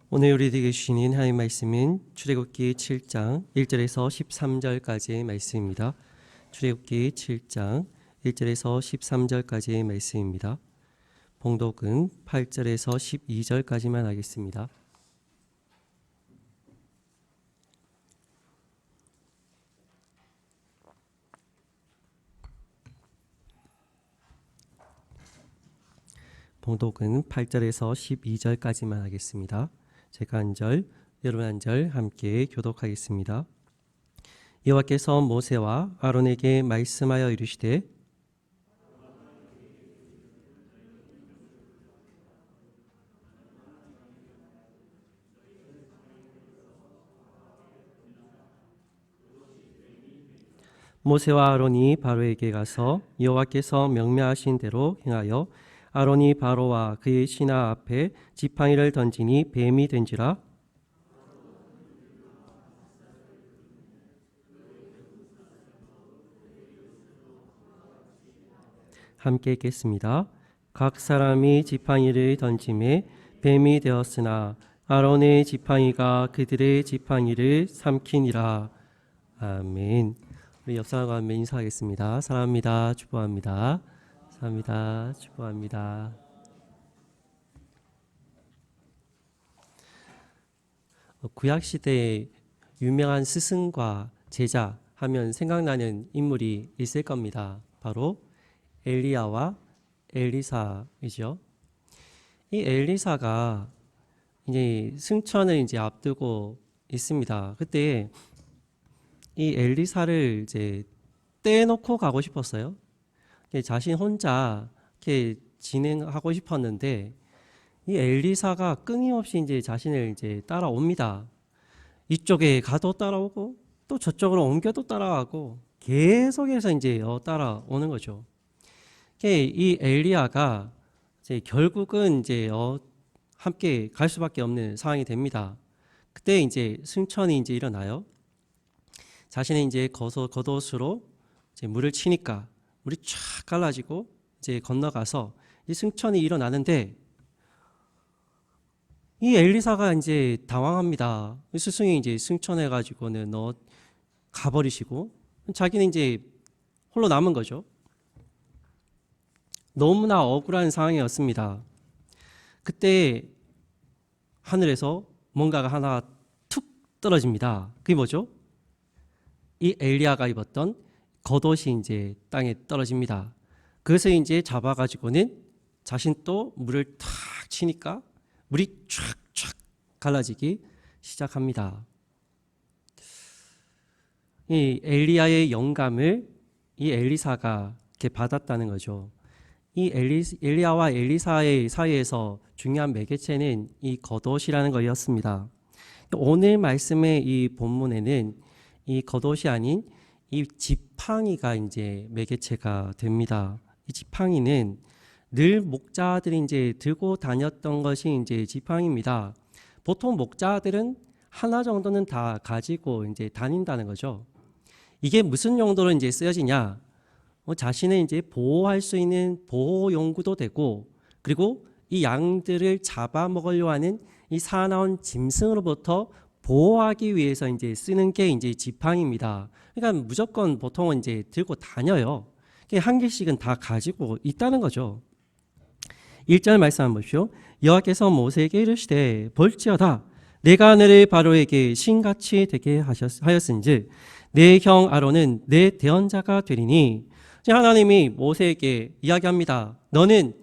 오늘 우리에게 주시는 하나님의 말씀은 출애굽기 7장 1절에서 13절까지의 말씀입니다. 출애굽기 7장 1절에서 13절까지의 말씀입니다. 봉독은 8절에서 12절까지만 하겠습니다. 봉독은 8절에서 12절까지만 하겠습니다. 제가 한 절, 여러분 한 절 함께 교독하겠습니다. 여호와께서 모세와 아론에게 말씀하여 이르시되 모세와 아론이 바로에게 가서 여호와께서 명령하신 대로 행하여 아론이 바로와 그의 신하 앞에 지팡이를 던지니 뱀이 된지라. 함께 읽겠습니다. 각 사람이 지팡이를 던짐에 뱀이 되었으나 아론의 지팡이가 그들의 지팡이를 삼키니라. 아멘. 우리 옆 사람과 함께 인사하겠습니다. 사랑합니다. 축복합니다. 감사합니다. 축복합니다. 구약시대에 유명한 스승과 제자 하면 생각나는 인물이 있을 겁니다. 바로 엘리야와 엘리사이죠. 이 엘리사가 이제 승천을 이제 앞두고 있습니다. 그때 이 엘리사를 이제 떼놓고 가고 싶었어요. 자신 혼자 이렇게 진행하고 싶었는데 이 엘리사가 끊임없이 이제 자신을 이제 따라옵니다. 이쪽에 가도 따라오고 또 저쪽으로 옮겨도 따라가고 계속해서 이제 따라오는 거죠. 이 엘리야가 이제 결국은 이제 함께 갈 수밖에 없는 상황이 됩니다. 그때 이제 승천이 이제 일어나요. 자신의 이제 겉옷으로 이제 물을 치니까 물이 쫙 갈라지고 이제 건너가서 이 승천이 일어나는데 이 엘리사가 이제 당황합니다. 스승이 이제 승천해가지고는 가버리시고 자기는 이제 홀로 남은 거죠. 너무나 억울한 상황이었습니다. 그때 하늘에서 뭔가가 하나 툭 떨어집니다. 그게 뭐죠? 이 엘리야가 입었던 겉옷이 이제 땅에 떨어집니다. 그것을 이제 잡아가지고는 자신 또 물을 탁 치니까 물이 쫙쫙 갈라지기 시작합니다. 이 엘리야의 영감을 이 엘리사가 이렇게 받았다는 거죠. 이 엘리야와 엘리사의 사이에서 중요한 매개체는 이 겉옷이라는 거였습니다. 오늘 말씀의 이 본문에는 이 겉옷이 아닌 이 지팡이가 이제 매개체가 됩니다. 이 지팡이는 늘 목자들이 이제 들고 다녔던 것이 이제 지팡이입니다. 보통 목자들은 하나 정도는 다 가지고 이제 다닌다는 거죠. 이게 무슨 용도로 이제 쓰여지냐? 자신을 이제 보호할 수 있는 보호 용구도 되고, 그리고 이 양들을 잡아먹으려 하는 이 사나운 짐승으로부터 보호하기 위해서 이제 쓰는 게 이제 지팡이입니다. 그러니까 무조건 보통은 이제 들고 다녀요. 한 개씩은 다 가지고 있다는 거죠. 1절 말씀 한번 보십시오. 여호와께서 모세에게 이르시되 볼지어다 내가 너를 바로에게 신같이 되게 하였은즉 내 형 아론은 내 대언자가 되리니. 하나님이 모세에게 이야기합니다. 너는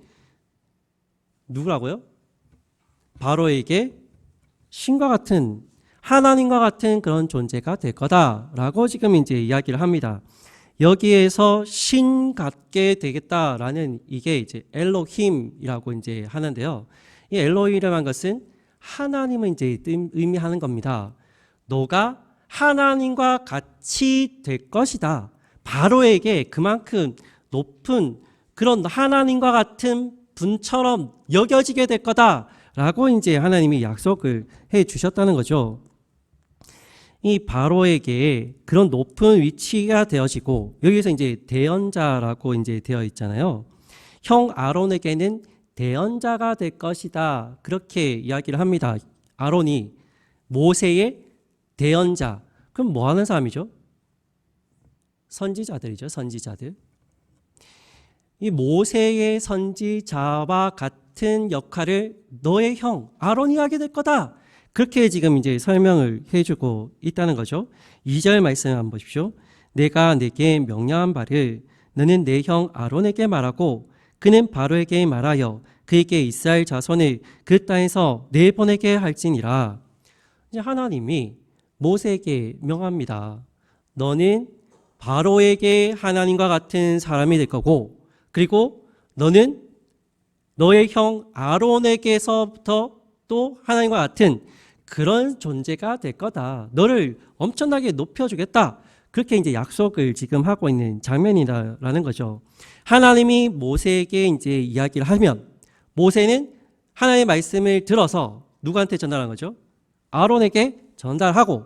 누구라고요? 바로에게 신과 같은, 하나님과 같은 그런 존재가 될 거다라고 지금 이제 이야기를 합니다. 여기에서 신 같게 되겠다라는 이게 이제 엘로힘이라고 이제 하는데요. 이 엘로힘이라는 것은 하나님을 이제 의미하는 겁니다. 너가 하나님과 같이 될 것이다. 바로에게 그만큼 높은 그런 하나님과 같은 분처럼 여겨지게 될 거다라고 이제 하나님이 약속을 해 주셨다는 거죠. 이 바로에게 그런 높은 위치가 되어지고, 여기서 이제 대언자라고 이제 되어 있잖아요. 형 아론에게는 대언자가 될 것이다, 그렇게 이야기를 합니다. 아론이 모세의 대언자. 그럼 뭐 하는 사람이죠? 선지자들이죠. 선지자들. 이 모세의 선지자와 같은 역할을 너의 형 아론이 하게 될 거다. 그렇게 지금 이제 설명을 해주고 있다는 거죠. 2절 말씀 한번 보십시오. 내가 내게 명령한 바를 너는 내 형 아론에게 말하고 그는 바로에게 말하여 그에게 이스라엘 자손을 그 땅에서 내보내게 할지니라. 이제 하나님이 모세에게 명합니다. 너는 바로에게 하나님과 같은 사람이 될 거고, 그리고 너는 너의 형 아론에게서부터 또 하나님과 같은 그런 존재가 될 거다. 너를 엄청나게 높여주겠다. 그렇게 이제 약속을 지금 하고 있는 장면이라는 거죠. 하나님이 모세에게 이제 이야기를 하면 모세는 하나님의 말씀을 들어서 누구한테 전달한 거죠? 아론에게 전달하고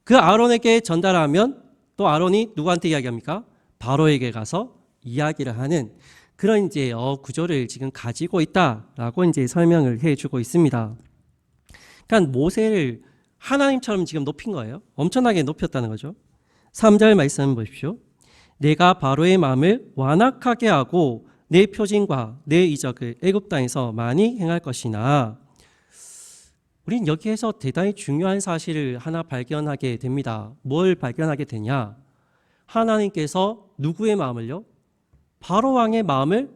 그 아론에게 전달하면 또 아론이 누구한테 이야기합니까? 바로에게 가서 이야기를 하는 그런 이제 구조를 지금 가지고 있다라고 이제 설명을 해주고 있습니다. 그러니까 모세를 하나님처럼 지금 높인 거예요. 엄청나게 높였다는 거죠. 3절 말씀 보십시오. 내가 바로의 마음을 완악하게 하고 내 표징과 내 이적을 애굽 땅에서 많이 행할 것이나. 우린 여기에서 대단히 중요한 사실을 하나 발견하게 됩니다. 뭘 발견하게 되냐? 하나님께서 누구의 마음을요? 바로 왕의 마음을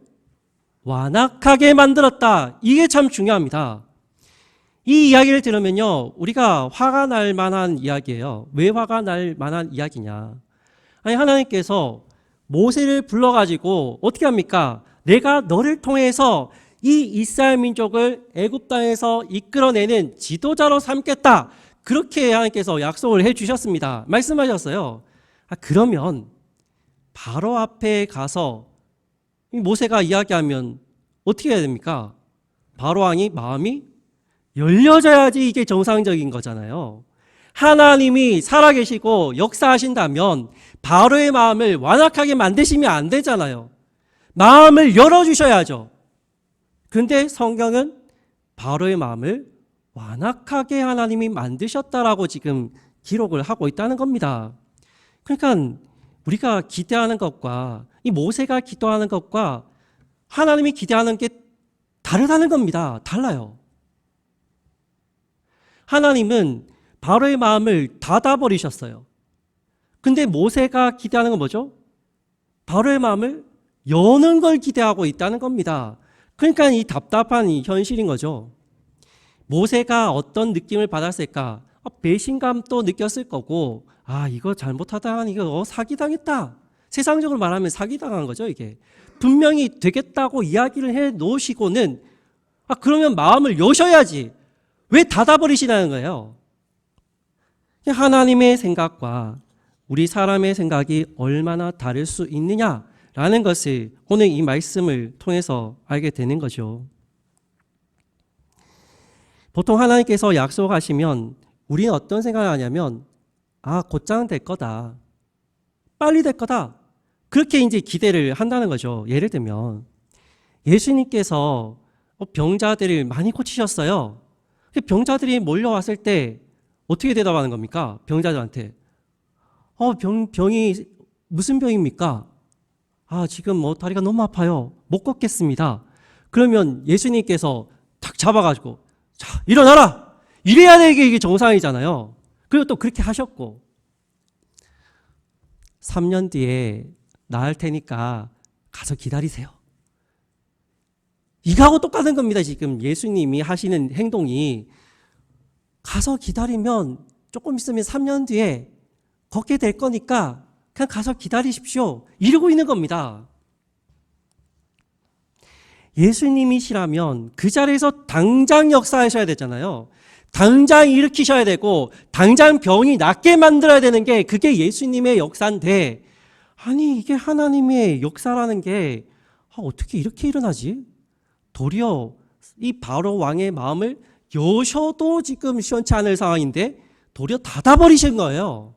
완악하게 만들었다. 이게 참 중요합니다. 이 이야기를 들으면요, 우리가 화가 날 만한 이야기예요. 왜 화가 날 만한 이야기냐? 아니, 하나님께서 모세를 불러가지고 어떻게 합니까? 내가 너를 통해서 이 이스라엘 민족을 애굽 땅에서 이끌어내는 지도자로 삼겠다. 그렇게 하나님께서 약속을 해주셨습니다. 말씀하셨어요. 그러면 바로 앞에 가서 모세가 이야기하면 어떻게 해야 됩니까? 바로 왕이 마음이 열려져야지 이게 정상적인 거잖아요. 하나님이 살아계시고 역사하신다면 바로의 마음을 완악하게 만드시면 안 되잖아요. 마음을 열어주셔야죠. 그런데 성경은 바로의 마음을 완악하게 하나님이 만드셨다라고 지금 기록을 하고 있다는 겁니다. 그러니까 우리가 기대하는 것과 이 모세가 기도하는 것과 하나님이 기대하는 게 다르다는 겁니다. 달라요. 하나님은 바로의 마음을 닫아버리셨어요. 근데 모세가 기대하는 건 뭐죠? 바로의 마음을 여는 걸 기대하고 있다는 겁니다. 그러니까 이 답답한 이 현실인 거죠. 모세가 어떤 느낌을 받았을까? 배신감도 느꼈을 거고, 이거 잘못하다 이거 사기당했다. 세상적으로 말하면 사기당한 거죠, 이게. 분명히 되겠다고 이야기를 해 놓으시고는 그러면 마음을 여셔야지. 왜 닫아버리시나는 거예요? 하나님의 생각과 우리 사람의 생각이 얼마나 다를 수 있느냐라는 것을 오늘 이 말씀을 통해서 알게 되는 거죠. 보통 하나님께서 약속하시면 우리는 어떤 생각을 하냐면 곧장 될 거다. 빨리 될 거다. 그렇게 이제 기대를 한다는 거죠. 예를 들면 예수님께서 병자들을 많이 고치셨어요. 병자들이 몰려왔을 때 어떻게 대답하는 겁니까? 병자들한테. 병이 무슨 병입니까? 지금 다리가 너무 아파요. 못 걷겠습니다. 그러면 예수님께서 탁 잡아가지고 자, 일어나라! 이래야 되게 이게 정상이잖아요. 그리고 또 그렇게 하셨고 3년 뒤에 나을 테니까 가서 기다리세요. 이거하고 똑같은 겁니다. 지금 예수님이 하시는 행동이 가서 기다리면 조금 있으면 3년 뒤에 걷게 될 거니까 그냥 가서 기다리십시오. 이러고 있는 겁니다. 예수님이시라면 그 자리에서 당장 역사하셔야 되잖아요. 당장 일으키셔야 되고 당장 병이 낫게 만들어야 되는 게 그게 예수님의 역사인데 이게 하나님의 역사라는 게 어떻게 이렇게 일어나지? 도리어 이 바로 왕의 마음을 여셔도 지금 시원치 않을 상황인데 도리어 닫아버리신 거예요.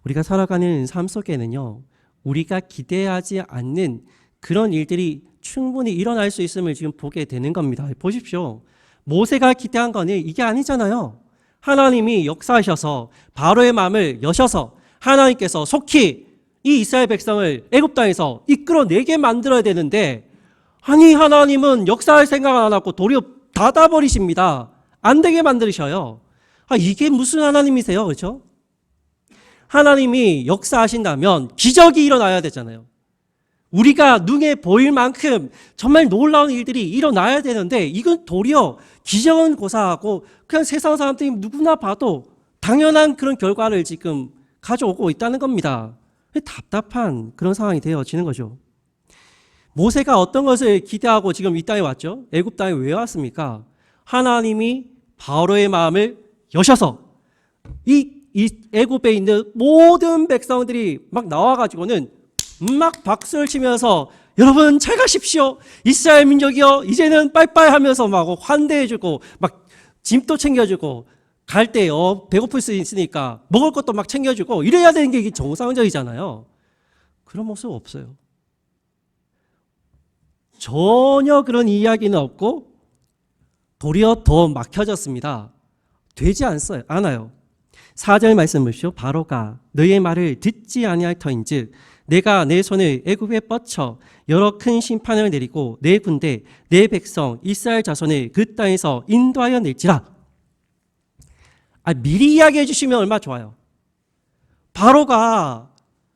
우리가 살아가는 삶 속에는요, 우리가 기대하지 않는 그런 일들이 충분히 일어날 수 있음을 지금 보게 되는 겁니다. 보십시오. 모세가 기대한 거는 이게 아니잖아요. 하나님이 역사하셔서 바로의 마음을 여셔서 하나님께서 속히 이 이스라엘 백성을 애굽 땅에서 이끌어내게 만들어야 되는데, 아니 하나님은 역사할 생각 안 하고 도리어 닫아버리십니다. 안 되게 만드셔요. 이게 무슨 하나님이세요? 그렇죠? 하나님이 역사하신다면 기적이 일어나야 되잖아요. 우리가 눈에 보일 만큼 정말 놀라운 일들이 일어나야 되는데, 이건 도리어 기적은 고사하고 그냥 세상 사람들이 누구나 봐도 당연한 그런 결과를 지금 가져오고 있다는 겁니다. 답답한 그런 상황이 되어지는 거죠. 모세가 어떤 것을 기대하고 지금 이 땅에 왔죠? 애굽 땅에 왜 왔습니까? 하나님이 바로의 마음을 여셔서 이 애굽에 있는 모든 백성들이 막 나와가지고는 막 박수를 치면서 여러분 잘 가십시오. 이스라엘 민족이요. 이제는 빠이빠이 하면서 막 환대해주고 막 짐도 챙겨주고 갈 때 배고플 수 있으니까 먹을 것도 막 챙겨주고 이래야 되는 게 정상적이잖아요. 그런 모습 없어요. 전혀 그런 이야기는 없고 도리어 더 막혀졌습니다. 되지 않아요. 4절 말씀 보십시오. 바로가 너희의 말을 듣지 아니할 터인즉 내가 내 손을 애굽에 뻗쳐 여러 큰 심판을 내리고 내 군대 내 백성 이스라엘 자손을 그 땅에서 인도하여 낼지라. 미리 이야기해 주시면 얼마나 좋아요. 바로가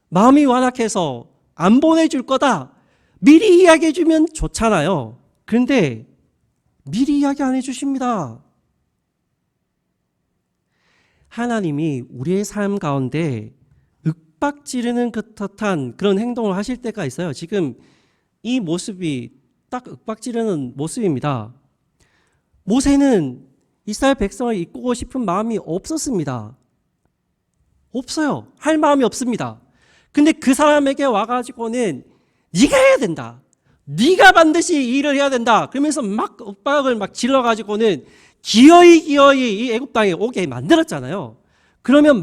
마음이 완악해서 안 보내줄 거다. 미리 이야기해 주면 좋잖아요. 그런데 미리 이야기 안 해주십니다. 하나님이 우리의 삶 가운데 윽박지르는 듯한 그런 행동을 하실 때가 있어요. 지금 이 모습이 딱 윽박지르는 모습입니다. 모세는 이스라엘 백성을 이끌고 싶은 마음이 없었습니다. 없어요. 할 마음이 없습니다. 근데 그 사람에게 와가지고는 네가 해야 된다. 네가 반드시 이 일을 해야 된다. 그러면서 막 윽박을 막 질러가지고는 기어이 이 애굽 땅에 오게 만들었잖아요. 그러면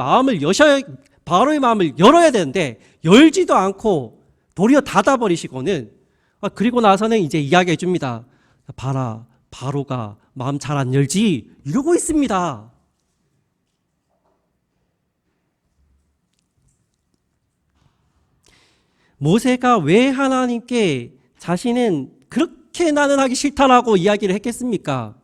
바로의 마음을 열어야 되는데 열지도 않고 도리어 닫아버리시고는, 그리고 나서는 이제 이야기해 줍니다. 봐라, 바로가 마음 잘 안 열지 이러고 있습니다. 모세가 왜 하나님께 자신은 그렇게 나는 하기 싫다라고 이야기를 했겠습니까?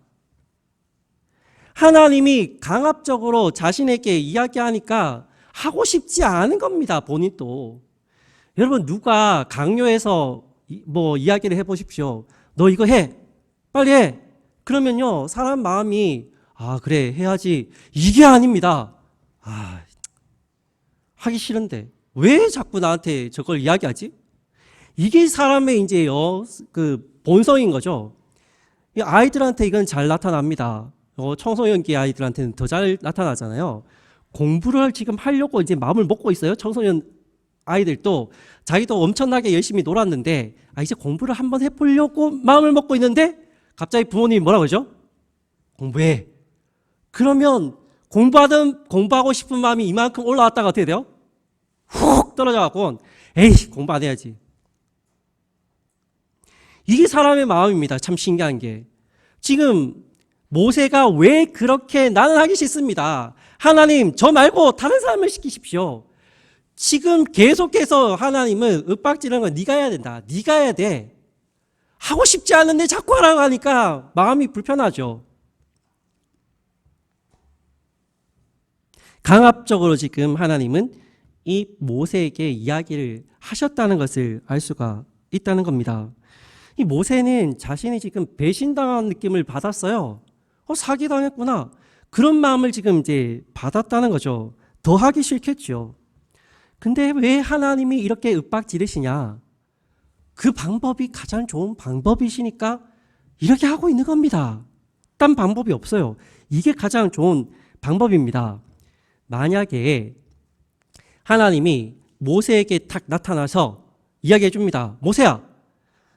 하나님이 강압적으로 자신에게 이야기하니까 하고 싶지 않은 겁니다. 본인도. 여러분 누가 강요해서 뭐 이야기를 해보십시오. 너 이거 해. 빨리 해. 그러면요 사람 마음이 그래 해야지 이게 아닙니다. 하기 싫은데 왜 자꾸 나한테 저걸 이야기하지? 이게 사람의 이제요 그 본성인 거죠. 아이들한테 이건 잘 나타납니다. 청소년기 아이들한테는 더 잘 나타나잖아요. 공부를 지금 하려고 이제 마음을 먹고 있어요. 청소년 아이들도 자기도 엄청나게 열심히 놀았는데 이제 공부를 한번 해보려고 마음을 먹고 있는데 갑자기 부모님이 뭐라고 그러죠? 공부해. 그러면 공부하고 싶은 마음이 이만큼 올라왔다가 어떻게 돼요? 훅 떨어져갖고 에이 공부 안 해야지. 이게 사람의 마음입니다. 참 신기한 게 지금 모세가 왜 그렇게 나는 하기 싫습니다. 하나님 저 말고 다른 사람을 시키십시오. 지금 계속해서 하나님은 윽박지르는 건 네가 해야 된다. 네가 해야 돼. 하고 싶지 않은데 자꾸 하라고 하니까 마음이 불편하죠. 강압적으로 지금 하나님은 이 모세에게 이야기를 하셨다는 것을 알 수가 있다는 겁니다. 이 모세는 자신이 지금 배신당한 느낌을 받았어요. 사기당했구나. 그런 마음을 지금 이제 받았다는 거죠. 더 하기 싫겠죠. 근데 왜 하나님이 이렇게 윽박 지르시냐? 그 방법이 가장 좋은 방법이시니까 이렇게 하고 있는 겁니다. 딴 방법이 없어요. 이게 가장 좋은 방법입니다. 만약에 하나님이 모세에게 딱 나타나서 이야기해 줍니다. 모세야,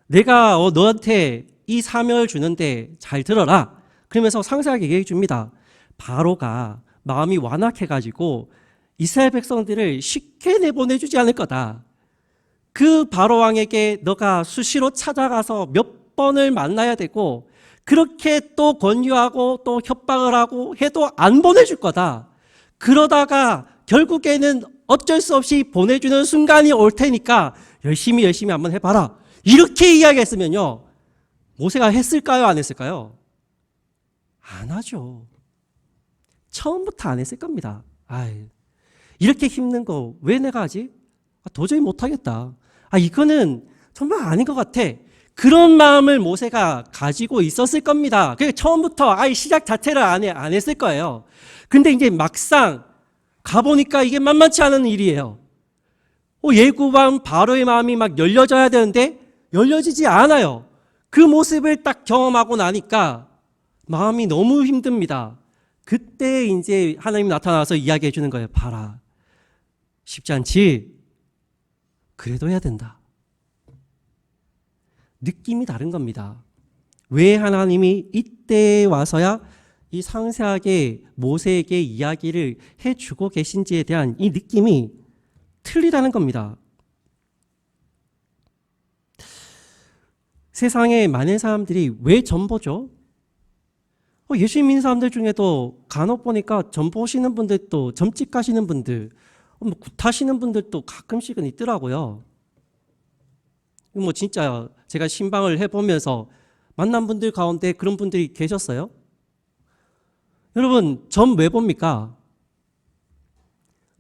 내가 너한테 이 사명을 주는데 잘 들어라. 그러면서 상세하게 얘기해 줍니다. 바로가 마음이 완악해가지고 이스라엘 백성들을 쉽게 내보내주지 않을 거다. 그 바로 왕에게 너가 수시로 찾아가서 몇 번을 만나야 되고 그렇게 또 권유하고 또 협박을 하고 해도 안 보내줄 거다. 그러다가 결국에는 어쩔 수 없이 보내주는 순간이 올 테니까 열심히 한번 해봐라. 이렇게 이야기했으면요. 모세가 했을까요? 안 했을까요? 안 하죠. 처음부터 안 했을 겁니다. 이렇게 힘든 거 왜 내가 하지? 도저히 못하겠다. 이거는 정말 아닌 것 같아. 그런 마음을 모세가 가지고 있었을 겁니다. 그러니까 처음부터 시작 자체를 안 했을 거예요. 근데 이제 막상 가보니까 이게 만만치 않은 일이에요. 예구왕 바로의 마음이 막 열려져야 되는데 열려지지 않아요. 그 모습을 딱 경험하고 나니까 마음이 너무 힘듭니다. 그때 이제 하나님 나타나서 이야기해 주는 거예요. 봐라. 쉽지 않지? 그래도 해야 된다. 느낌이 다른 겁니다. 왜 하나님이 이때 와서야 이 상세하게 모세에게 이야기를 해주고 계신지에 대한 이 느낌이 틀리다는 겁니다. 세상에 많은 사람들이 왜 점보죠? 예수 믿는 사람들 중에도 간혹 보니까 점 보시는 분들도, 점집 가시는 분들, 굿하시는 분들도 가끔씩은 있더라고요. 진짜 제가 신방을 해보면서 만난 분들 가운데 그런 분들이 계셨어요? 여러분, 점 왜 봅니까?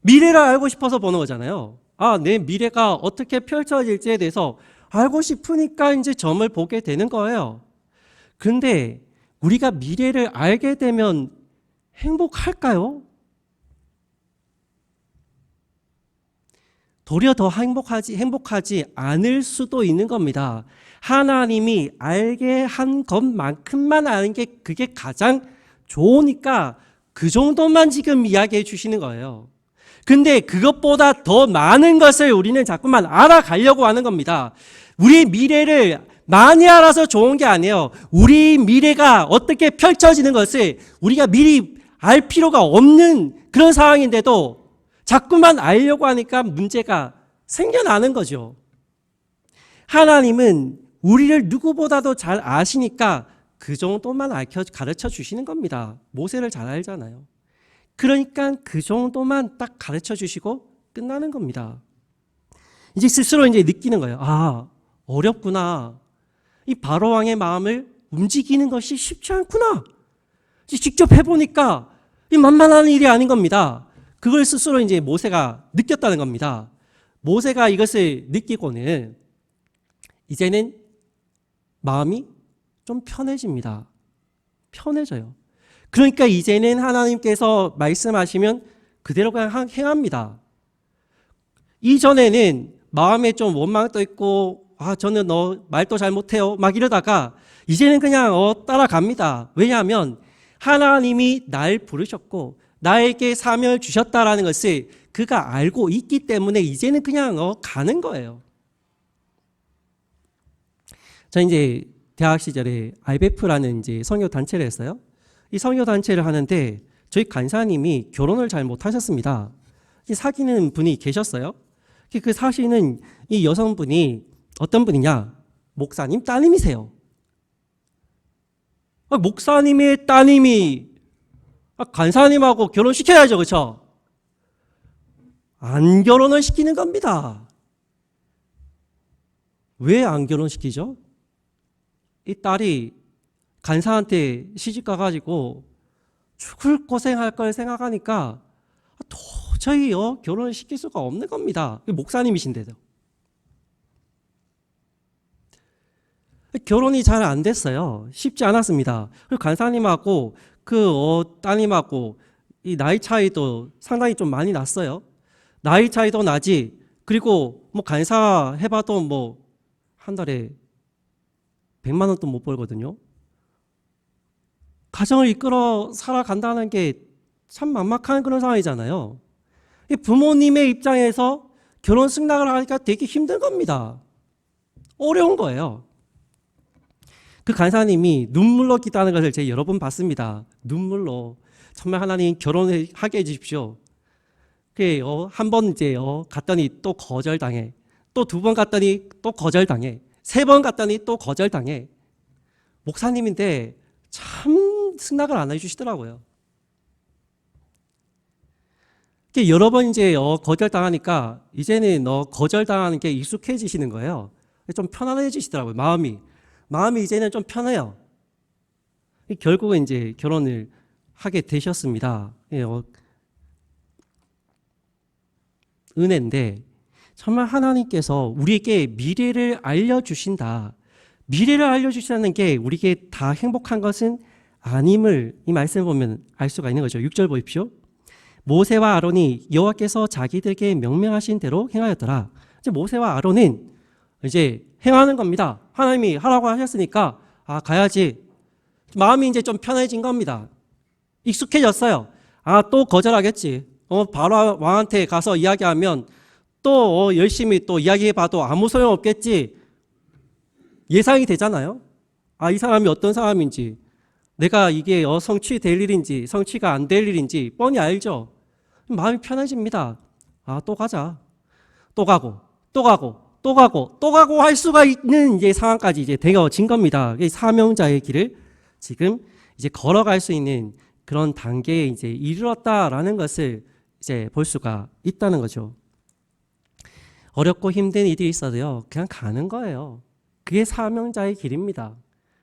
미래를 알고 싶어서 보는 거잖아요. 내 미래가 어떻게 펼쳐질지에 대해서 알고 싶으니까 이제 점을 보게 되는 거예요. 그런데 우리가 미래를 알게 되면 행복할까요? 도리어 더 행복하지 않을 수도 있는 겁니다. 하나님이 알게 한 것만큼만 아는 게 그게 가장 좋으니까 그 정도만 지금 이야기해 주시는 거예요. 근데 그것보다 더 많은 것을 우리는 자꾸만 알아가려고 하는 겁니다. 우리 미래를 많이 알아서 좋은 게 아니에요. 우리 미래가 어떻게 펼쳐지는 것을 우리가 미리 알 필요가 없는 그런 상황인데도 자꾸만 알려고 하니까 문제가 생겨나는 거죠. 하나님은 우리를 누구보다도 잘 아시니까 그 정도만 가르쳐 주시는 겁니다. 모세를 잘 알잖아요. 그러니까 그 정도만 딱 가르쳐 주시고 끝나는 겁니다. 이제 스스로 느끼는 거예요. 어렵구나. 이 바로 왕의 마음을 움직이는 것이 쉽지 않구나. 직접 해보니까 이 만만한 일이 아닌 겁니다. 그걸 스스로 모세가 느꼈다는 겁니다. 모세가 이것을 느끼고는 이제는 마음이 좀 편해집니다. 편해져요. 그러니까 이제는 하나님께서 말씀하시면 그대로 그냥 행합니다. 이전에는 마음에 좀 원망도 있고 저는 너 말도 잘 못해요 막 이러다가 이제는 그냥 따라갑니다. 왜냐하면 하나님이 날 부르셨고 나에게 사명을 주셨다라는 것을 그가 알고 있기 때문에 이제는 그냥 가는 거예요. 저 대학 시절에 IBF라는 성교 단체를 했어요. 이 성교 단체를 하는데 저희 간사님이 결혼을 잘 못하셨습니다. 사귀는 분이 계셨어요. 그 사시는 이 여성분이 어떤 분이냐? 목사님 따님이세요. 목사님의 따님이 간사님하고 결혼시켜야죠, 그렇죠? 안 결혼을 시키는 겁니다. 왜 안 결혼시키죠? 이 딸이 간사한테 시집 가가지고 죽을 고생할 걸 생각하니까 도저히 결혼을 시킬 수가 없는 겁니다. 목사님이신데도. 결혼이 잘 안 됐어요. 쉽지 않았습니다. 간사님하고 따님하고 이 나이 차이도 상당히 좀 많이 났어요. 나이 차이도 나지. 그리고 간사 해봐도 한 달에 100만 원도 못 벌거든요. 가정을 이끌어 살아간다는 게 참 막막한 그런 상황이잖아요. 부모님의 입장에서 결혼 승낙을 하니까 되게 힘든 겁니다. 어려운 거예요. 그 간사님이 눈물로 기도하는 것을 제가 여러 번 봤습니다. 눈물로 정말 하나님 결혼을 하게 해주십시오. 한 번 갔더니 또 거절당해. 또 2번 갔더니 또 거절당해. 3번 갔더니 또 거절당해. 목사님인데 참 승낙을 안 해주시더라고요. 여러 번 이제 거절당하니까 이제는 거절당하는 게 익숙해지시는 거예요. 좀 편안해지시더라고요. 마음이 이제는 좀 편해요. 결국은 이제 결혼을 하게 되셨습니다. 은혜인데 정말 하나님께서 우리에게 미래를 알려주신다. 미래를 알려주신다는 게 우리에게 다 행복한 것은 아님을 이 말씀을 보면 알 수가 있는 거죠. 6절 보십시오. 모세와 아론이 여호와께서 자기들에게 명령하신 대로 행하였더라. 이제 모세와 아론은 이제 행하는 겁니다. 하나님이 하라고 하셨으니까 가야지. 마음이 이제 좀 편해진 겁니다. 익숙해졌어요. 또 거절하겠지. 바로 왕한테 가서 이야기하면 또 열심히 또 이야기해봐도 아무 소용없겠지. 예상이 되잖아요. 이 사람이 어떤 사람인지, 내가 이게 성취될 일인지 성취가 안 될 일인지 뻔히 알죠. 마음이 편해집니다. 또 가자. 또 가고 할 수가 있는 이제 상황까지 이제 되어진 겁니다. 사명자의 길을 지금 이제 걸어갈 수 있는 그런 단계에 이제 이르렀다라는 것을 이제 볼 수가 있다는 거죠. 어렵고 힘든 일이 있어도요, 그냥 가는 거예요. 그게 사명자의 길입니다.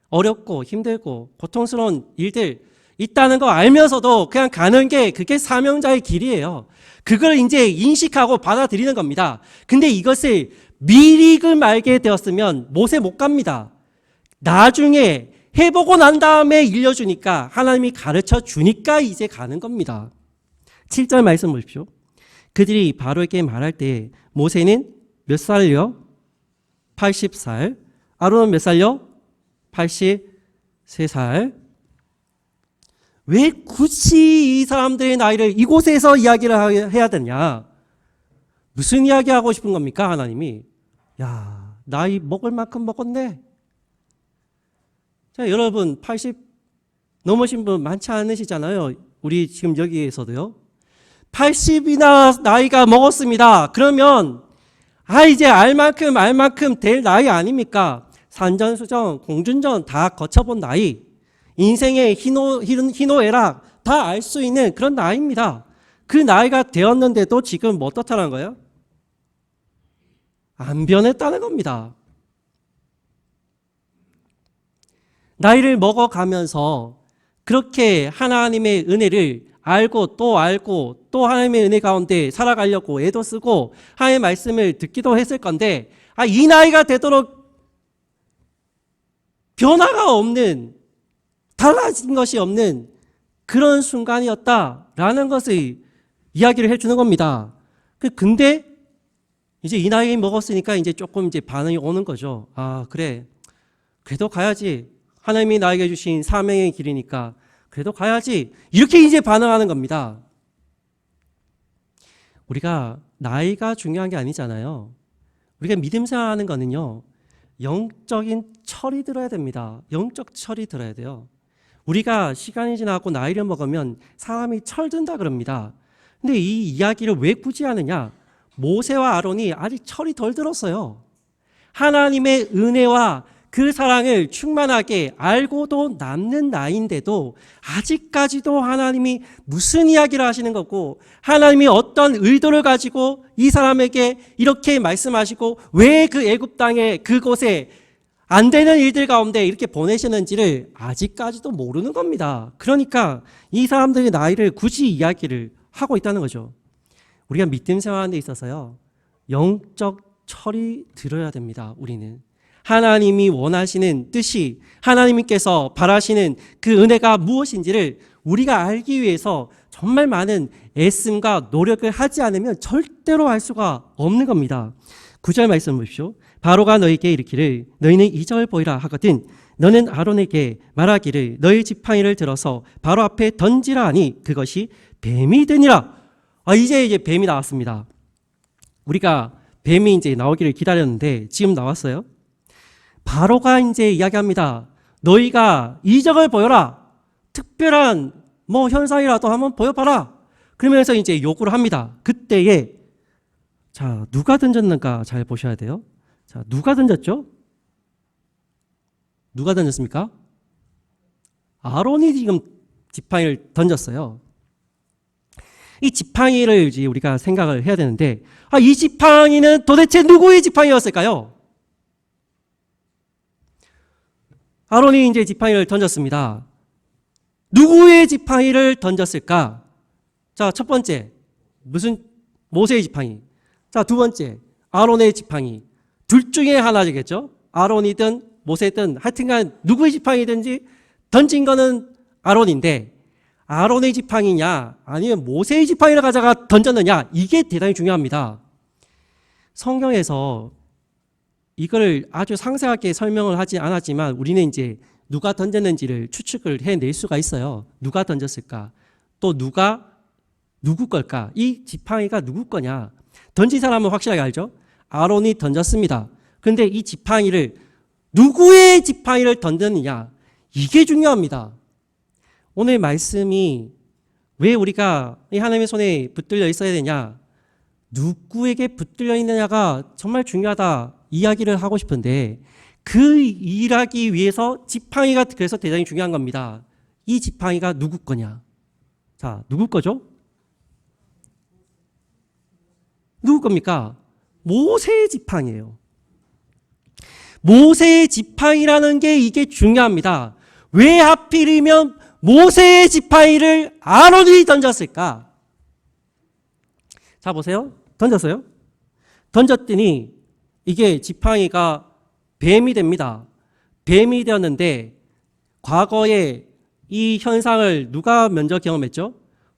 어렵고 힘들고 고통스러운 일들 있다는 거 알면서도 그냥 가는 게 그게 사명자의 길이에요. 그걸 이제 인식하고 받아들이는 겁니다. 근데 이것을 미리 알게 되었으면 모세 못 갑니다. 나중에 해보고 난 다음에 일려주니까 하나님이 가르쳐 주니까 이제 가는 겁니다. 7절 말씀 보십시오. 그들이 바로에게 말할 때 모세는 몇 살요? 80살. 아론은 몇 살요? 83살. 왜 굳이 이 사람들의 나이를 이곳에서 이야기를 해야 되냐? 무슨 이야기 하고 싶은 겁니까? 하나님이. 나이 먹을 만큼 먹었네. 자, 여러분 80 넘으신 분 많지 않으시잖아요. 우리 지금 여기에서도요. 80이나 나이가 먹었습니다. 그러면 이제 알만큼 될 나이 아닙니까? 산전수전, 공준전 다 거쳐본 나이, 인생의 희노애락 다 알 수 있는 그런 나이입니다. 그 나이가 되었는데도 지금 뭐 어떻다는 거예요? 안 변했다는 겁니다. 나이를 먹어가면서 그렇게 하나님의 은혜를 알고 또 하나님의 은혜 가운데 살아가려고 애도 쓰고 하나님의 말씀을 듣기도 했을 건데 이 나이가 되도록 변화가 없는, 달라진 것이 없는 그런 순간이었다라는 것을 이야기를 해주는 겁니다. 근데 이제 이 나이 먹었으니까 이제 조금 이제 반응이 오는 거죠. 그래. 그래도 가야지. 하나님이 나에게 주신 사명의 길이니까 그래도 가야지. 이렇게 이제 반응하는 겁니다. 우리가 나이가 중요한 게 아니잖아요. 우리가 믿음 생활하는 거는요, 영적인 철이 들어야 됩니다. 영적 철이 들어야 돼요. 우리가 시간이 지나고 나이를 먹으면 사람이 철든다 그럽니다. 근데 이 이야기를 왜 굳이 하느냐? 모세와 아론이 아직 철이 덜 들었어요. 하나님의 은혜와 그 사랑을 충만하게 알고도 남는 나이인데도 아직까지도 하나님이 무슨 이야기를 하시는 거고 하나님이 어떤 의도를 가지고 이 사람에게 이렇게 말씀하시고 왜 그 애굽 땅에 그곳에 안 되는 일들 가운데 이렇게 보내시는지를 아직까지도 모르는 겁니다. 그러니까 이 사람들의 나이를 굳이 이야기를 하고 있다는 거죠. 우리가 믿음 생활하는 데 있어서요, 영적 철이 들어야 됩니다. 우리는 하나님이 원하시는 뜻이, 하나님께서 바라시는 그 은혜가 무엇인지를 우리가 알기 위해서 정말 많은 애씀과 노력을 하지 않으면 절대로 알 수가 없는 겁니다. 9절 말씀 보십시오. 바로가 너에게 이르기를 너희는 2절 보이라 하거든 너는 아론에게 말하기를 너희 지팡이를 들어서 바로 앞에 던지라 하니 그것이 뱀이 되니라. 이제 뱀이 나왔습니다. 우리가 뱀이 이제 나오기를 기다렸는데 지금 나왔어요. 바로가 이제 이야기합니다. 너희가 이적을 보여라. 특별한 현상이라도 한번 보여봐라. 그러면서 이제 요구를 합니다. 그때에 자, 누가 던졌는가 잘 보셔야 돼요. 자, 누가 던졌죠? 누가 던졌습니까? 아론이 지금 지팡이를 던졌어요. 이 지팡이를 이제 우리가 생각을 해야 되는데, 이 지팡이는 도대체 누구의 지팡이였을까요? 아론이 이제 지팡이를 던졌습니다. 누구의 지팡이를 던졌을까? 자, 첫 번째, 모세의 지팡이. 자, 두 번째, 아론의 지팡이. 둘 중에 하나겠죠? 아론이든 모세든 하여튼간 누구의 지팡이든지 던진 거는 아론인데, 아론의 지팡이냐 아니면 모세의 지팡이를 가져가 던졌느냐, 이게 대단히 중요합니다. 성경에서 이걸 아주 상세하게 설명을 하지 않았지만 우리는 이제 누가 던졌는지를 추측을 해낼 수가 있어요. 누가 던졌을까? 또 누구 걸까? 이 지팡이가 누구 거냐? 던진 사람은 확실하게 알죠? 아론이 던졌습니다. 그런데 이 지팡이를 누구의 지팡이를 던졌느냐? 이게 중요합니다. 오늘 말씀이 왜 우리가 이 하나님의 손에 붙들려 있어야 되냐? 누구에게 붙들려 있느냐가 정말 중요하다 이야기를 하고 싶은데, 그 일하기 위해서 지팡이가 그래서 대단히 중요한 겁니다. 이 지팡이가 누구 거냐? 자, 누구 거죠? 누구 겁니까? 모세의 지팡이에요. 모세의 지팡이라는 게 이게 중요합니다. 왜 하필이면 모세의 지팡이를 아론이 던졌을까? 자, 보세요. 던졌어요. 던졌더니 이게 지팡이가 뱀이 됩니다. 뱀이 되었는데 과거에 이 현상을 누가 먼저 경험했죠?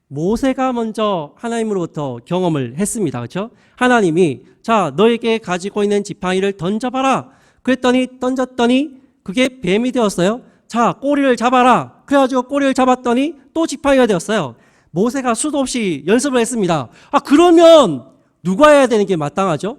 모세가 먼저 하나님으로부터 경험을 했습니다. 그렇죠? 하나님이 자, 너에게 가지고 있는 지팡이를 던져봐라. 그랬더니 던졌더니 그게 뱀이 되었어요. 자, 꼬리를 잡아라. 그래가지고 꼬리를 잡았더니 또 지팡이가 되었어요. 모세가 수도 없이 연습을 했습니다. 그러면 누가 해야 되는 게 마땅하죠?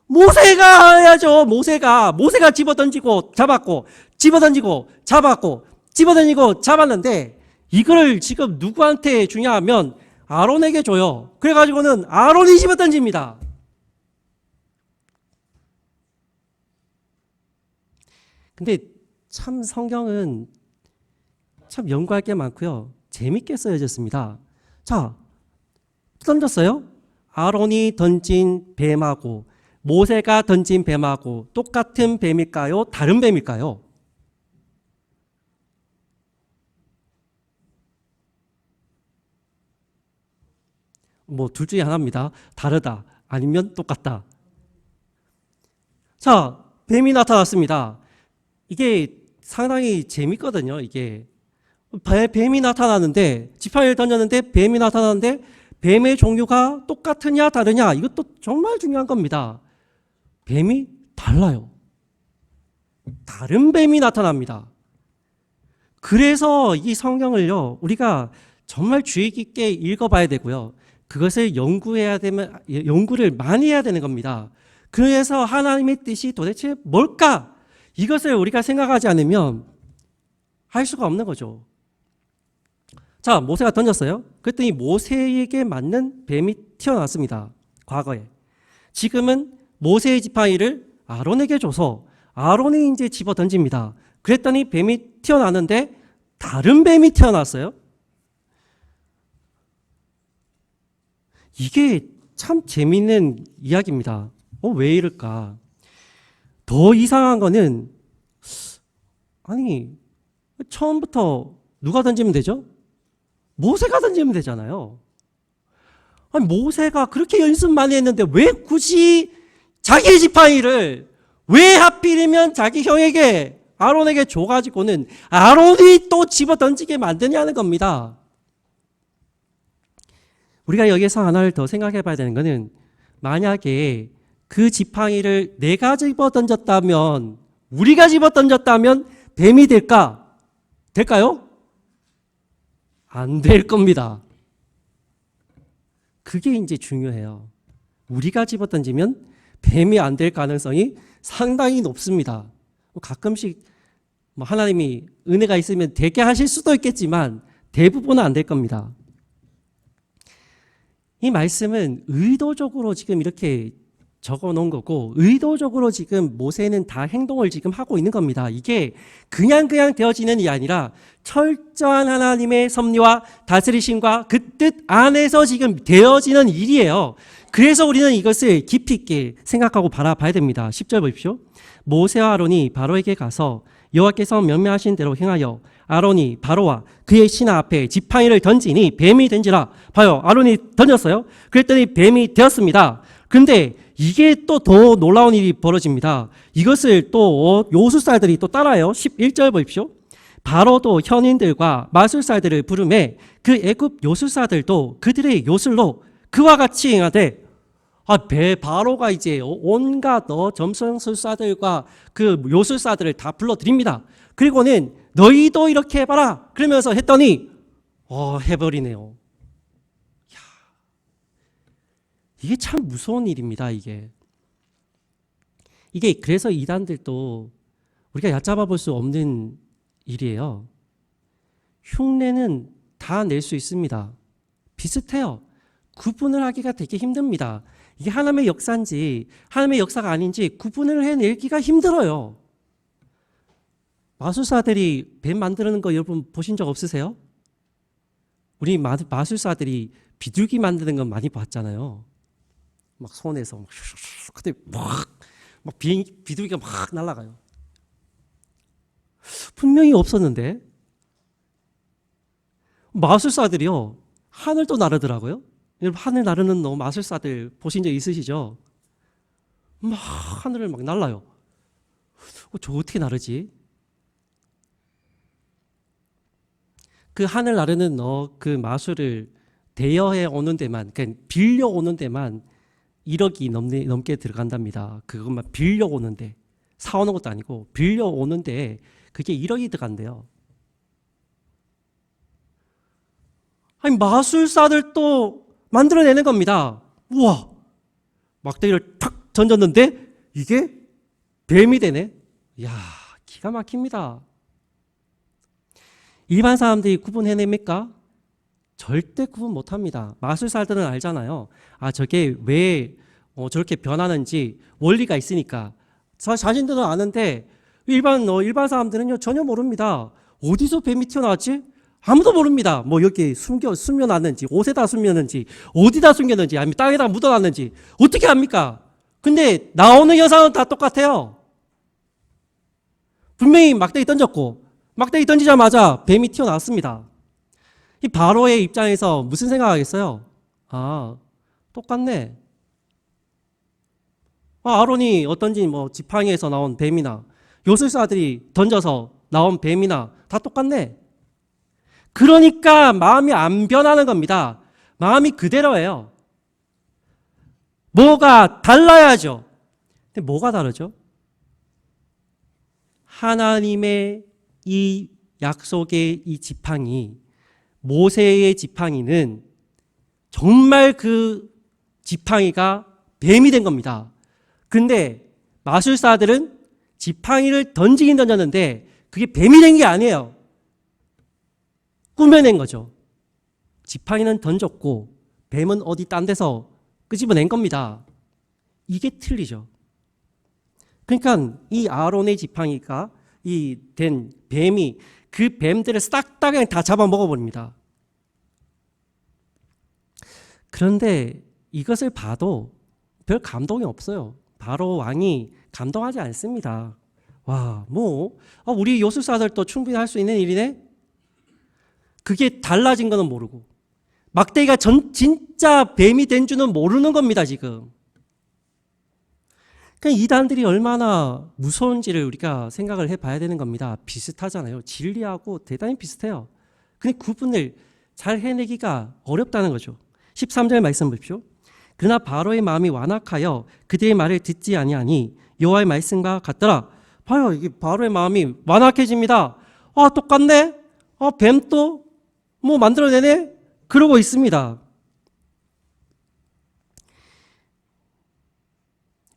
모세가 해야죠. 모세가 집어던지고 잡았고, 집어던지고 잡았고, 집어던지고 잡았는데, 이거를 지금 누구한테 주냐 하면 아론에게 줘요. 그래가지고는 아론이 집어던집니다. 근데 참 성경은 참 연구할 게 많고요. 재밌게 쓰여졌습니다. 자, 던졌어요. 아론이 던진 뱀하고 모세가 던진 뱀하고 똑같은 뱀일까요? 다른 뱀일까요? 둘 중에 하나입니다. 다르다 아니면 똑같다. 자, 뱀이 나타났습니다. 이게 상당히 재밌거든요. 이게 뱀이 나타나는데, 지팡이를 던졌는데 뱀이 나타나는데 뱀의 종류가 똑같으냐 다르냐, 이것도 정말 중요한 겁니다. 뱀이 달라요. 다른 뱀이 나타납니다. 그래서 이 성경을요, 우리가 정말 주의 깊게 읽어봐야 되고요. 그것을 연구를 많이 해야 되는 겁니다. 그래서 하나님의 뜻이 도대체 뭘까? 이것을 우리가 생각하지 않으면 할 수가 없는 거죠. 자, 모세가 던졌어요. 그랬더니 모세에게 맞는 뱀이 튀어나왔습니다. 과거에. 지금은 모세의 지팡이를 아론에게 줘서 아론이 이제 집어 던집니다. 그랬더니 뱀이 튀어나왔는데 다른 뱀이 튀어나왔어요. 이게 참 재미있는 이야기입니다. 왜 이럴까? 더 이상한 거는, 처음부터 누가 던지면 되죠? 모세가 던지면 되잖아요. 모세가 그렇게 연습 많이 했는데 왜 굳이 자기 지팡이를 왜 하필이면 자기 형에게 아론에게 줘가지고는 아론이 또 집어 던지게 만드냐는 겁니다. 우리가 여기서 하나를 더 생각해 봐야 되는 것은, 만약에 그 지팡이를 내가 집어 던졌다면, 우리가 집어 던졌다면 뱀이 될까? 될까요? 안 될 겁니다. 그게 이제 중요해요. 우리가 집어 던지면 뱀이 안 될 가능성이 상당히 높습니다. 가끔씩 하나님이 은혜가 있으면 되게 하실 수도 있겠지만 대부분은 안 될 겁니다. 이 말씀은 의도적으로 지금 이렇게 적어 놓은 거고, 의도적으로 지금 모세는 다 행동을 지금 하고 있는 겁니다. 이게 그냥 되어지는 일이 아니라 철저한 하나님의 섭리와 다스리심과 그 뜻 안에서 지금 되어지는 일이에요. 그래서 우리는 이것을 깊이 있게 생각하고 바라봐야 됩니다. 10절 보십시오. 모세와 아론이 바로에게 가서 여호와께서 명령하신 대로 행하여 아론이 바로와 그의 신하 앞에 지팡이를 던지니 뱀이 된지라. 봐요, 아론이 던졌어요. 그랬더니 뱀이 되었습니다. 그런데 이게 또 더 놀라운 일이 벌어집니다. 이것을 또 요술사들이 또 따라요. 11절 보십시오. 바로도 현인들과 마술사들을 부르매 그 애굽 요술사들도 그들의 요술로 그와 같이 행하되, 바로가 이제 온갖 점성술사들과 그 요술사들을 다 불러드립니다. 그리고는 너희도 이렇게 해봐라 그러면서 했더니 해버리네요. 이게 참 무서운 일입니다. 이게 그래서 이단들도 우리가 얕잡아 볼 수 없는 일이에요. 흉내는 다 낼 수 있습니다. 비슷해요. 구분을 하기가 되게 힘듭니다. 이게 하나님의 역사인지 하나님의 역사가 아닌지 구분을 해내기가 힘들어요. 마술사들이 뱀 만드는 거 여러분 보신 적 없으세요? 우리 마술사들이 비둘기 만드는 건 많이 봤잖아요. 막 손에서 그때 막 비둘기가 막 날아가요. 분명히 없었는데 마술사들이요 하늘도 나르더라고요. 여러분 하늘 나르는 마술사들 보신 적 있으시죠? 막 하늘을 막 날라요. 저 어떻게 나르지? 그 하늘 나르는 그 마술을 대여해 오는 데만, 그러니까 빌려 오는 데만 1억이 넘게 들어간답니다. 그것만 빌려 오는데, 사오는 것도 아니고 빌려 오는데 그게 1억이 들어간대요. 아니 마술사들도 만들어내는 겁니다. 우와, 막대기를 탁 던졌는데 이게 뱀이 되네. 이야, 기가 막힙니다. 일반 사람들이 구분해냅니까? 절대 구분 못합니다. 마술사들은 알잖아요. 저게 왜 저렇게 변하는지 원리가 있으니까. 자신들은 아는데 일반 사람들은요 전혀 모릅니다. 어디서 뱀이 튀어나왔지? 아무도 모릅니다. 뭐 여기 숨겨놨는지, 옷에다 숨겼는지, 어디다 숨겼는지, 아니면 땅에다 묻어놨는지 어떻게 합니까? 근데 나오는 현상은 다 똑같아요. 분명히 막대기 던졌고 막대기 던지자마자 뱀이 튀어나왔습니다. 이 바로의 입장에서 무슨 생각하겠어요? 똑같네. 아론이 어떤지 지팡이에서 나온 뱀이나 요술사들이 던져서 나온 뱀이나 다 똑같네. 그러니까 마음이 안 변하는 겁니다. 마음이 그대로예요. 뭐가 달라야죠. 근데 뭐가 다르죠? 하나님의 이 약속의 이 지팡이, 모세의 지팡이는 정말 그 지팡이가 뱀이 된 겁니다. 근데 마술사들은 지팡이를 던지긴 던졌는데 그게 뱀이 된 게 아니에요. 꾸며낸 거죠. 지팡이는 던졌고 뱀은 어디 딴 데서 끄집어낸 겁니다. 이게 틀리죠. 그러니까 이 아론의 지팡이가 이 된 뱀이 그 뱀들을 싹 다 그냥 다 잡아먹어버립니다. 그런데 이것을 봐도 별 감동이 없어요. 바로 왕이 감동하지 않습니다. 우리 요술사들도 충분히 할 수 있는 일이네? 그게 달라진 거는 모르고 막대기가 진짜 뱀이 된 줄은 모르는 겁니다. 지금. 그러니까 이단들이 얼마나 무서운지를 우리가 생각을 해봐야 되는 겁니다. 비슷하잖아요. 진리하고 대단히 비슷해요. 근데 구분을 잘 해내기가 어렵다는 거죠. 13절 말씀 보십시오. 그러나 바로의 마음이 완악하여 그들의 말을 듣지 아니하니 여호와의 말씀과 같더라. 봐요, 이게 바로의 마음이 완악해집니다. 똑같네. 뱀도 만들어내네. 그러고 있습니다.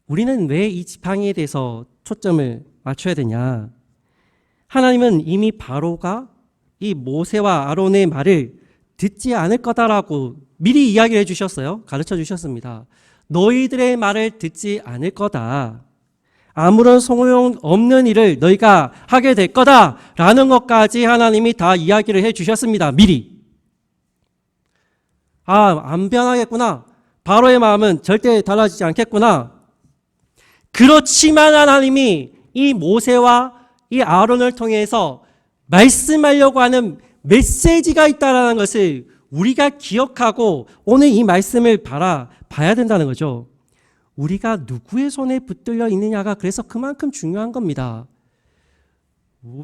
우리는 왜 이 지팡이에 대해서 초점을 맞춰야 되냐? 하나님은 이미 바로가 이 모세와 아론의 말을 듣지 않을 거다라고 미리 이야기를 해주셨어요. 가르쳐 주셨습니다. 너희들의 말을 듣지 않을 거다. 아무런 소용 없는 일을 너희가 하게 될 거다라는 것까지 하나님이 다 이야기를 해주셨습니다. 미리. 안 변하겠구나. 바로의 마음은 절대 달라지지 않겠구나. 그렇지만 하나님이 이 모세와 이 아론을 통해서 말씀하려고 하는 메시지가 있다는 것을 우리가 기억하고 오늘 이 말씀을 봐야 된다는 거죠. 우리가 누구의 손에 붙들려 있느냐가 그래서 그만큼 중요한 겁니다.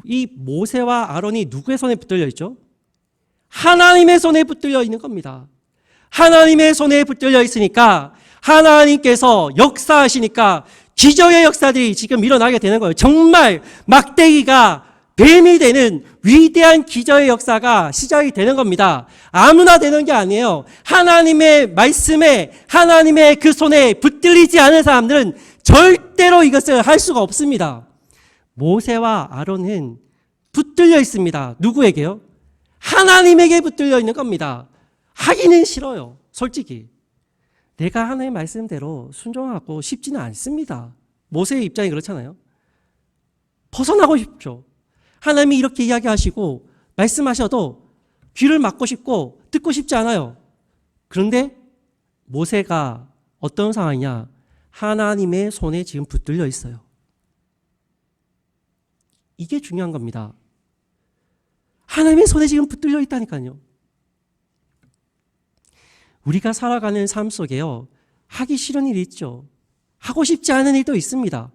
이 모세와 아론이 누구의 손에 붙들려 있죠? 하나님의 손에 붙들려 있는 겁니다. 하나님의 손에 붙들려 있으니까 하나님께서 역사하시니까 기적의 역사들이 지금 일어나게 되는 거예요. 정말 막대기가 뱀이 되는 위대한 기적의 역사가 시작이 되는 겁니다. 아무나 되는 게 아니에요. 하나님의 말씀에 하나님의 그 손에 붙들리지 않은 사람들은 절대로 이것을 할 수가 없습니다. 모세와 아론은 붙들려 있습니다. 누구에게요? 하나님에게 붙들려 있는 겁니다. 하기는 싫어요. 솔직히. 내가 하나님의 말씀대로 순종하고 싶지는 않습니다. 모세의 입장이 그렇잖아요. 벗어나고 싶죠. 하나님이 이렇게 이야기하시고 말씀하셔도 귀를 막고 싶고 듣고 싶지 않아요. 그런데 모세가 어떤 상황이냐? 하나님의 손에 지금 붙들려 있어요. 이게 중요한 겁니다. 하나님의 손에 지금 붙들려 있다니까요. 우리가 살아가는 삶 속에요. 하기 싫은 일이 있죠. 하고 싶지 않은 일도 있습니다.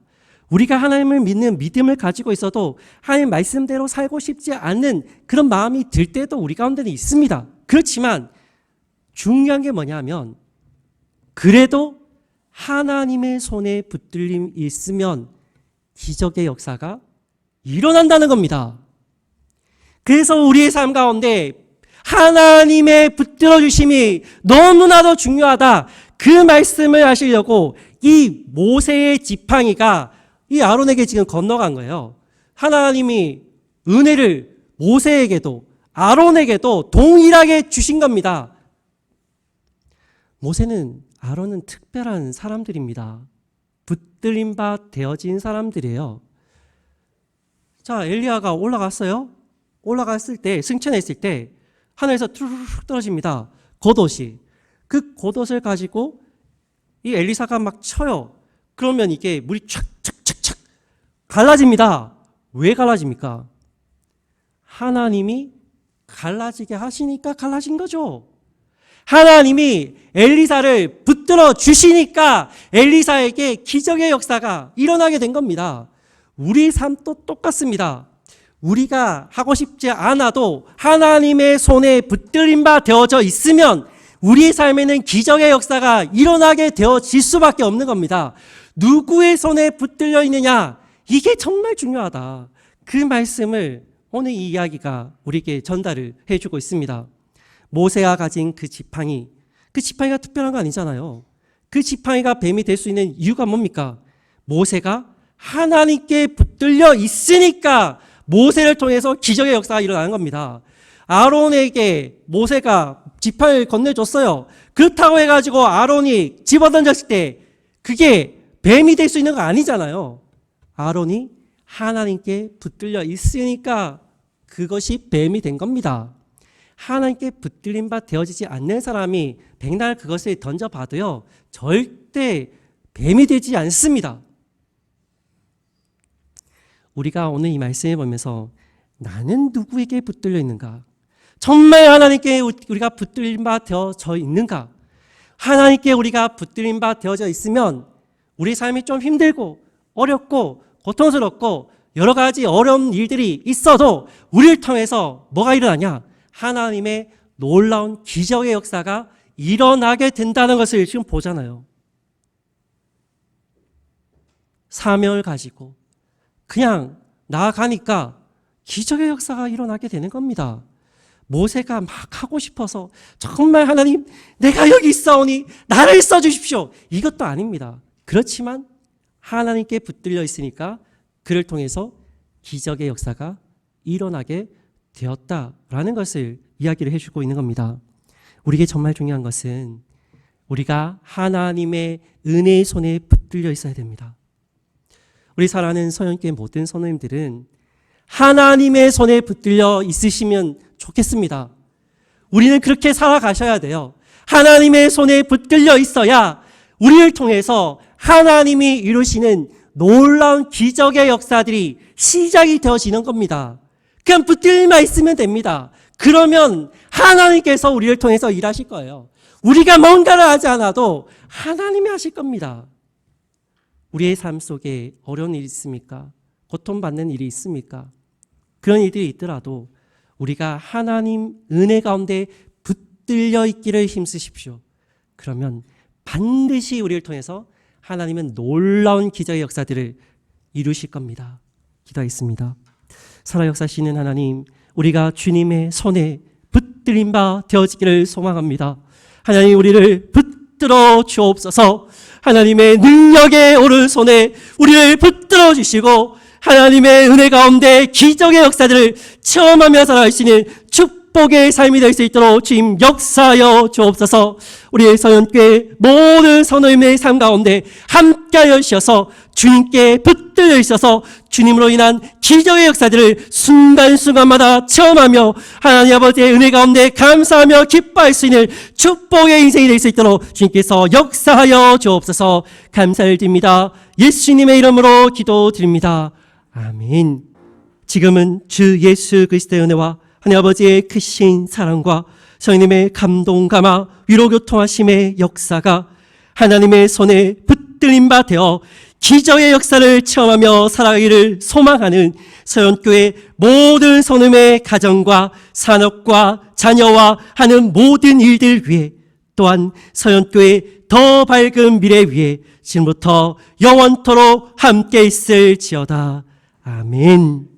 우리가 하나님을 믿는 믿음을 가지고 있어도 하나님 말씀대로 살고 싶지 않는 그런 마음이 들 때도 우리 가운데는 있습니다. 그렇지만 중요한 게 뭐냐면 그래도 하나님의 손에 붙들림 있으면 기적의 역사가 일어난다는 겁니다. 그래서 우리의 삶 가운데 하나님의 붙들어 주심이 너무나도 중요하다. 그 말씀을 하시려고 이 모세의 지팡이가 이 아론에게 지금 건너간 거예요. 하나님이 은혜를 모세에게도 아론에게도 동일하게 주신 겁니다. 모세는 아론은 특별한 사람들입니다. 붙들림 바 되어진 사람들이에요. 자, 엘리야가 올라갔어요. 올라갔을 때 승천했을 때 하늘에서 툭 떨어집니다. 겉옷이. 그 겉옷을 가지고 이 엘리사가 막 쳐요. 그러면 이게 물이 착착착착 갈라집니다. 왜 갈라집니까? 하나님이 갈라지게 하시니까 갈라진 거죠. 하나님이 엘리사를 붙들어 주시니까 엘리사에게 기적의 역사가 일어나게 된 겁니다. 우리 삶도 똑같습니다. 우리가 하고 싶지 않아도 하나님의 손에 붙들림 바 되어져 있으면 우리의 삶에는 기적의 역사가 일어나게 되어질 수밖에 없는 겁니다. 누구의 손에 붙들려 있느냐? 이게 정말 중요하다. 그 말씀을 오늘 이 이야기가 우리에게 전달을 해주고 있습니다. 모세가 가진 그 지팡이가 특별한 거 아니잖아요. 그 지팡이가 뱀이 될 수 있는 이유가 뭡니까? 모세가 하나님께 붙들려 있으니까 모세를 통해서 기적의 역사가 일어나는 겁니다. 아론에게 모세가 지팡이를 건네줬어요. 그렇다고 해가지고 아론이 집어던졌을 때 그게 뱀이 될 수 있는 거 아니잖아요. 아론이 하나님께 붙들려 있으니까 그것이 뱀이 된 겁니다. 하나님께 붙들림 바 되어지지 않는 사람이 백날 그것을 던져봐도요 절대 뱀이 되지 않습니다. 우리가 오늘 이 말씀을 보면서 나는 누구에게 붙들려 있는가? 정말 하나님께 우리가 붙들림 바 되어져 있는가? 하나님께 우리가 붙들림 바 되어져 있으면 우리 삶이 좀 힘들고 어렵고 고통스럽고 여러 가지 어려운 일들이 있어도 우리를 통해서 뭐가 일어나냐? 하나님의 놀라운 기적의 역사가 일어나게 된다는 것을 지금 보잖아요. 사명을 가지고 그냥 나아가니까 기적의 역사가 일어나게 되는 겁니다. 모세가 막 하고 싶어서 정말 하나님 내가 여기 있사오니 나를 써주십시오. 이것도 아닙니다. 그렇지만 하나님께 붙들려 있으니까 그를 통해서 기적의 역사가 일어나게 되었다라는 것을 이야기를 해주고 있는 겁니다. 우리에게 정말 중요한 것은 우리가 하나님의 은혜의 손에 붙들려 있어야 됩니다. 우리 사랑하는 서영교회 모든 선생님들은 하나님의 손에 붙들려 있으시면 좋겠습니다. 우리는 그렇게 살아가셔야 돼요. 하나님의 손에 붙들려 있어야 우리를 통해서 하나님이 이루시는 놀라운 기적의 역사들이 시작이 되어지는 겁니다. 그냥 붙들만 있으면 됩니다. 그러면 하나님께서 우리를 통해서 일하실 거예요. 우리가 뭔가를 하지 않아도 하나님이 하실 겁니다. 우리의 삶 속에 어려운 일이 있습니까? 고통받는 일이 있습니까? 그런 일들이 있더라도 우리가 하나님 은혜 가운데 붙들려 있기를 힘쓰십시오. 그러면 반드시 우리를 통해서 하나님은 놀라운 기적의 역사들을 이루실 겁니다. 기도하겠습니다. 살아 역사하시는 하나님, 우리가 주님의 손에 붙들린 바 되어지기를 소망합니다. 하나님, 우리를 붙들어 주옵소서. 하나님의 능력의 오른손에 우리를 붙들어 주시고 하나님의 은혜 가운데 기적의 역사들을 체험하며 살아갈 수 있는 축복의 삶이 될 수 있도록 주님 역사하여 주옵소서. 우리의 서연교회 모든 선호님의 삶 가운데 함께하여 주셔서 주님께 붙들려 있어서 주님으로 인한 기적의 역사들을 순간순간마다 체험하며 하나님 아버지의 은혜 가운데 감사하며 기뻐할 수 있는 축복의 인생이 될 수 있도록 주님께서 역사하여 주옵소서. 감사를 드립니다. 예수님의 이름으로 기도드립니다. 아멘. 지금은 주 예수 그리스도의 은혜와 하나님 아버지의 크신 사랑과 성령님의 감동 감화 위로 교통하심의 역사가 하나님의 손에 붙들린 바 되어 기적의 역사를 체험하며 살아가기를 소망하는 서연교회 모든 성도님의 가정과 산업과 자녀와 하는 모든 일들 위해 또한 서연교회 더 밝은 미래 위해 지금부터 영원토록 함께 있을지어다. 아멘.